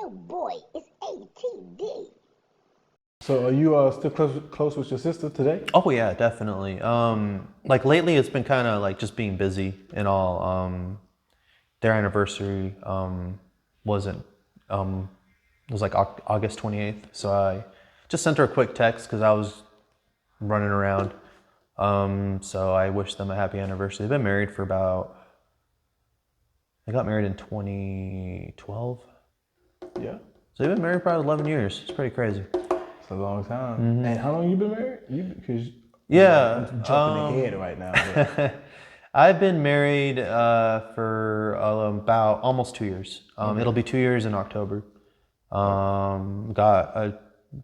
Oh boy, it's ATD. So are you still close with your sister today? Oh yeah, definitely. Like lately, it's been kind of like just being busy and all. Their anniversary wasn't it was like August 28th, so I just sent her a quick text because I was running around. So I wish them a happy anniversary. They've been married for about. They got married in 2012, Yeah. so they've been married for about 11 years. It's pretty crazy. It's a long time. And how long you been married? Because Yeah. I'm jumping ahead right now. But I've been married for about almost 2 years. It'll be 2 years in October. Got a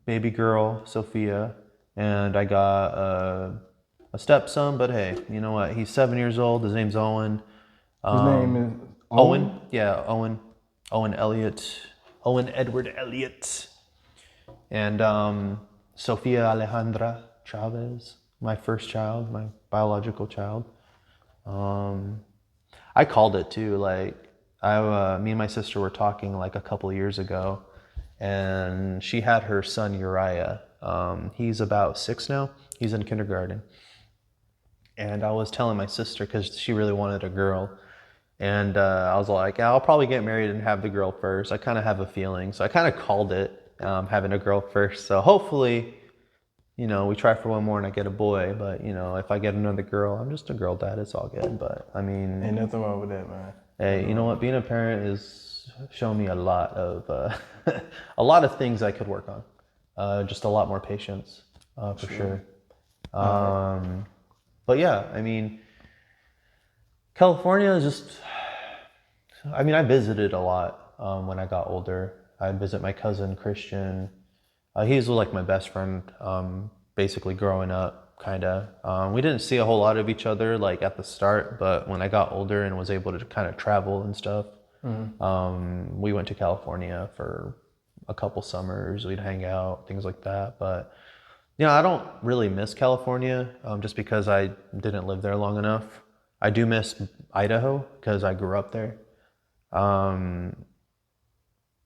baby girl, Sophia, and I got a stepson. But hey, you know what? He's 7 years old. His name's Owen. his name is Owen. Yeah, Owen. Owen Elliott. Owen Edward Elliott. And Sophia Alejandra Chavez, my first child, my biological child. I called it too. Like, me and my sister were talking like a couple of years ago, and she had her son Uriah. He's about 6 now. He's in kindergarten. And I was telling my sister because she really wanted a girl. And I was like, I'll probably get married and have the girl first. I kind of have a feeling. So I kind of called it having a girl first. So hopefully, we try for one more and I get a boy. But, if I get another girl, I'm just a girl dad. It's all good. But, I mean... Ain't nothing wrong with that, man. Hey, you know what? Being a parent has shown me a lot of a lot of things I could work on. Just a lot more patience, for sure. But yeah, I mean, California is just. I mean, I visited a lot when I got older. I'd visit my cousin Christian. He's like my best friend, basically growing up, kind of. We didn't see a whole lot of each other like at the start, but when I got older and was able to kind of travel and stuff, we went to California for a couple summers. We'd hang out, things like that. But I don't really miss California just because I didn't live there long enough. I do miss Idaho because I grew up there.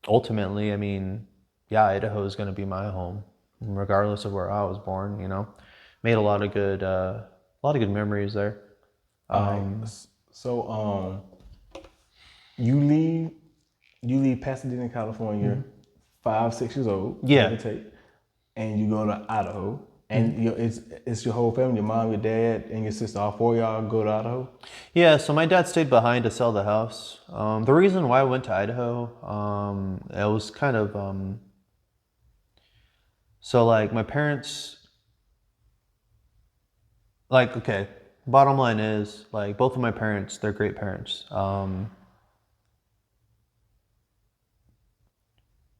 Ultimately, I mean, yeah, Idaho is going to be my home, regardless of where I was born. Made a lot of good memories there. So you leave Pasadena, California, 5, 6 years old. Yeah. give or take, and you go to Idaho, and it's your whole family, your mom, your dad, and your sister. All four of y'all go to Idaho. Yeah, so my dad stayed behind to sell the house. The reason why I went to Idaho, it was kind of so like my parents. Like, okay, bottom line is, like, both of my parents, they're great parents. That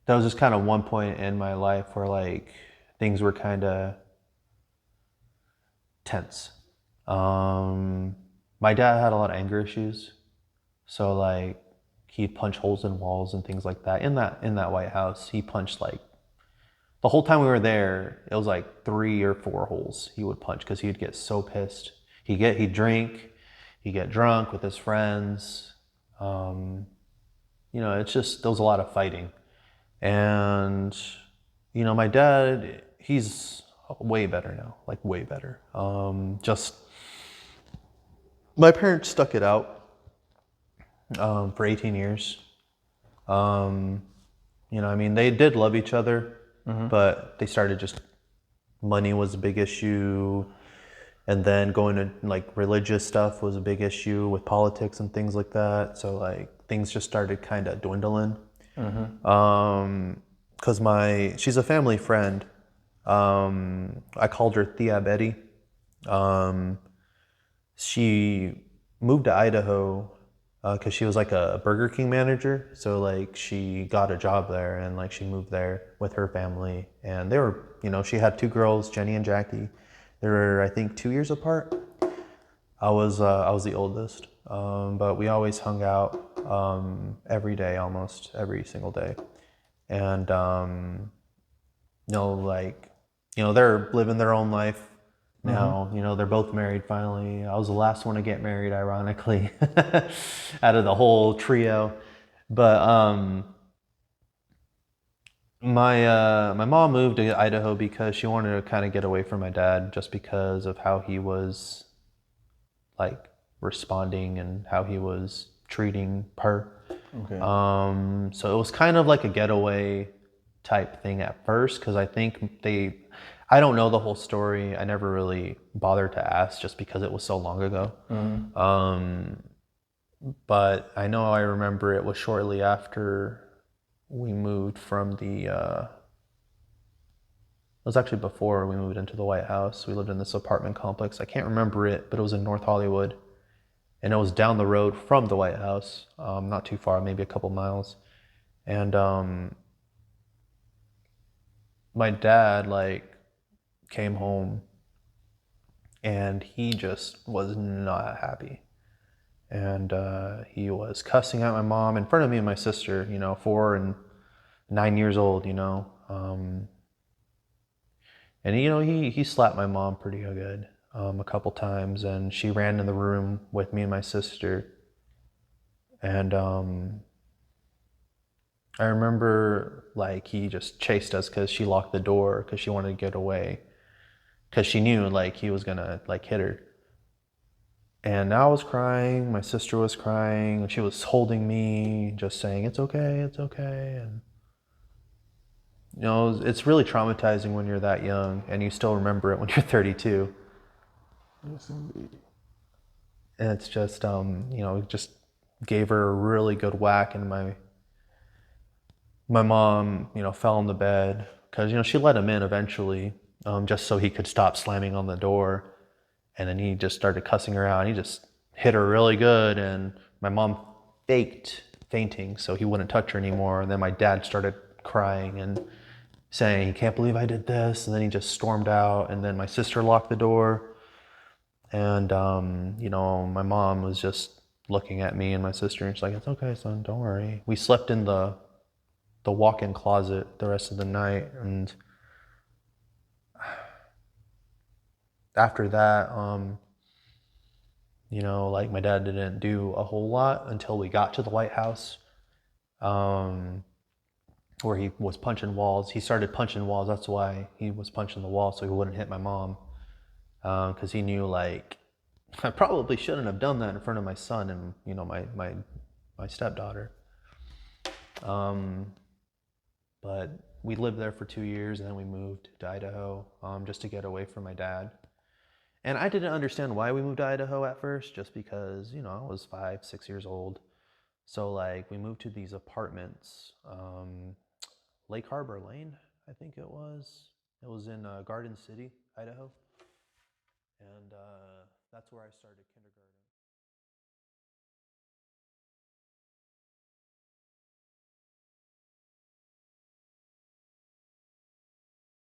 was just kind of one point in my life where, like, things were kind of tense. My dad had a lot of anger issues. So, like, he'd punch holes in walls and things like that. In that White House, he punched, like, the whole time we were there, it was like 3 or 4 holes he would punch because he'd get so pissed. He'd drink, he'd get drunk with his friends. It's just, there was a lot of fighting. And, my dad, he's way better now, like way better. Just, my parents stuck it out for 18 years. I mean, they did love each other. But they started just, money was a big issue, and then going to like religious stuff was a big issue with politics and things like that. So like things just started kind of dwindling. Because she's a family friend. I called her Tia Betty. She moved to Idaho because she was like a Burger King manager. So like she got a job there and like she moved there with her family. And they were, she had 2 girls, Jenny and Jackie. They were, I think, 2 years apart. I was the oldest, but we always hung out every day, almost every single day. And they're living their own life now. They're both married finally. I was the last one to get married, ironically, out of the whole trio. But My mom moved to Idaho because she wanted to kind of get away from my dad, just because of how he was like responding and how he was treating her. Okay. So it was kind of like a getaway type thing at first, because I think I don't know the whole story. I never really bothered to ask just because it was so long ago. But I remember it was shortly after we moved from it was actually before we moved into the White House. We lived in this apartment complex. I can't remember it, but it was in North Hollywood. And it was down the road from the White House, not too far, maybe a couple miles. And my dad came home, and he just was not happy. And he was cussing at my mom in front of me and my sister, 4 and 9 years old, and he slapped my mom pretty good a couple times, and she ran in the room with me and my sister. And I remember he just chased us because she locked the door because she wanted to get away, because she knew he was gonna hit her. And I was crying, my sister was crying, and she was holding me, just saying, "It's okay, it's okay." And it's really traumatizing when you're that young and you still remember it when you're 32. Yes, indeed. And it's just just gave her a really good whack, and my mom fell on the bed because she let him in eventually, just so he could stop slamming on the door. And then he just started cussing her out, and he just hit her really good, and my mom faked fainting so he wouldn't touch her anymore. And then my dad started crying and saying, "He can't believe I did this," and then he just stormed out. And then my sister locked the door. And my mom was just looking at me and my sister, and she's like, "It's okay, son, don't worry." We slept in the walk-in closet the rest of the night. And after that, my dad didn't do a whole lot until we got to the White House, where he was punching walls. He started punching walls. That's why he was punching the wall, so he wouldn't hit my mom, because he knew I probably shouldn't have done that in front of my son and my stepdaughter. But we lived there for 2 years, and then we moved to Idaho, just to get away from my dad. And I didn't understand why we moved to Idaho at first, just because I was 5, 6 years old. So we moved to these apartments, Lake Harbor Lane, I think it was. It was in Garden City, Idaho. And that's where I started kindergarten.